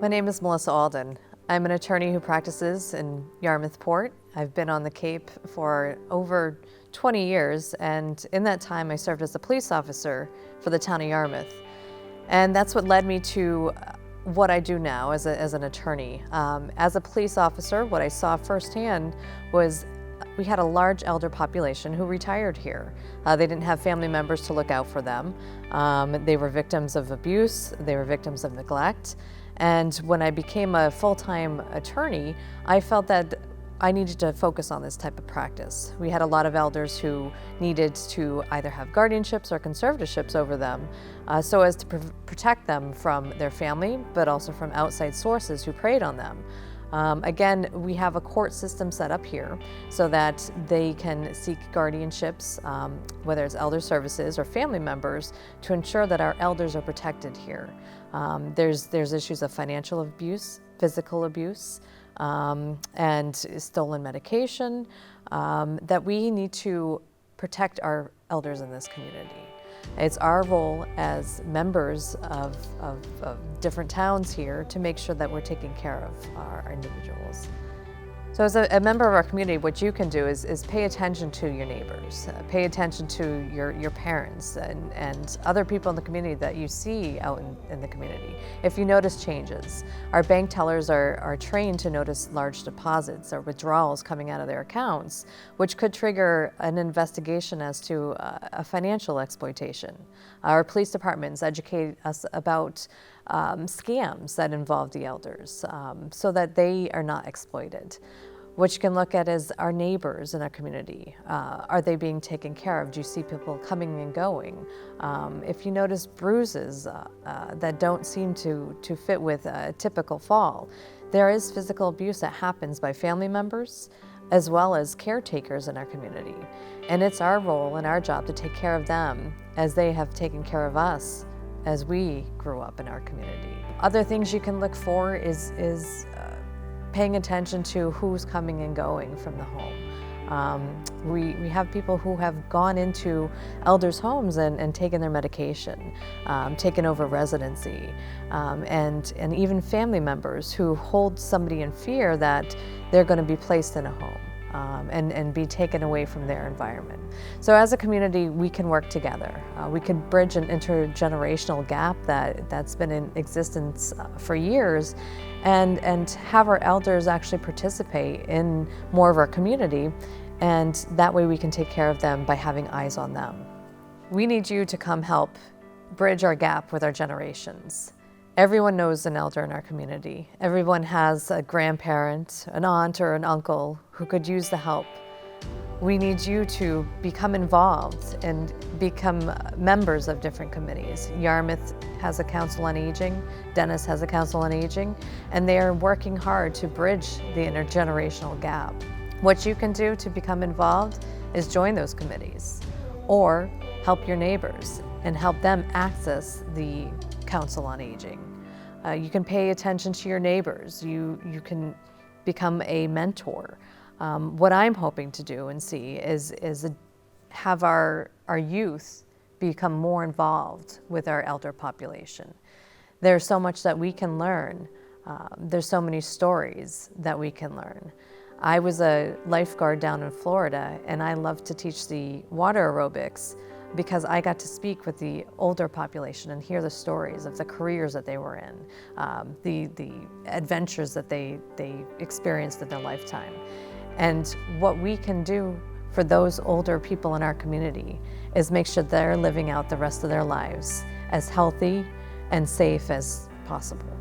My name is Melissa Alden. I'm an attorney who practices in Yarmouth Port. I've been on the Cape for over 20 years, and in that time I served as a police officer for the town of Yarmouth. And that's what led me to what I do now as an attorney. As a police officer, what I saw firsthand was we had a large elder population who retired here. They didn't have family members to look out for them. They were victims of abuse, they were victims of neglect. And when I became a full-time attorney, I felt that I needed to focus on this type of practice. We had a lot of elders who needed to either have guardianships or conservatorships over them so as to protect them from their family, but also from outside sources who preyed on them. Again, we have a court system set up here so that they can seek guardianships, whether it's elder services or family members, to ensure that our elders are protected here. There's issues of financial abuse, physical abuse, and stolen medication, that we need to protect our elders in this community. It's our role as members of different towns here to make sure that we're taking care of our individuals. So as a member of our community, what you can do is pay attention to your neighbors, pay attention to your parents and other people in the community that you see out in the community. If you notice changes, our bank tellers are trained to notice large deposits or withdrawals coming out of their accounts, which could trigger an investigation as to a financial exploitation. Our police departments educate us about scams that involve the elders so that they are not exploited. What you can look at is our neighbors in our community. Are they being taken care of? Do you see people coming and going? If you notice bruises that don't seem to fit with a typical fall, there is physical abuse that happens by family members as well as caretakers in our community. And it's our role and our job to take care of them as they have taken care of us as we grew up in our community. Other things you can look for is paying attention to who's coming and going from the home. We have people who have gone into elders' homes and taken their medication, taken over residency, and even family members who hold somebody in fear that they're going to be placed in a home. And be taken away from their environment. So as a community, we can work together. We can bridge an intergenerational gap that's been in existence for years and have our elders actually participate in more of our community, and that way we can take care of them by having eyes on them. We need you to come help bridge our gap with our generations. Everyone knows an elder in our community. Everyone has a grandparent, an aunt, or an uncle who could use the help. We need you to become involved and become members of different committees. Yarmouth has a Council on Aging, Dennis has a Council on Aging, and they are working hard to bridge the intergenerational gap. What you can do to become involved is join those committees or help your neighbors and help them access the Council on Aging. You can pay attention to your neighbors. You can become a mentor. What I'm hoping to do and see is have our youth become more involved with our elder population. There's so much that we can learn. There's so many stories that we can learn. I was a lifeguard down in Florida, and I love to teach the water aerobics because I got to speak with the older population and hear the stories of the careers that they were in, the adventures that they experienced in their lifetime. And what we can do for those older people in our community is make sure they're living out the rest of their lives as healthy and safe as possible.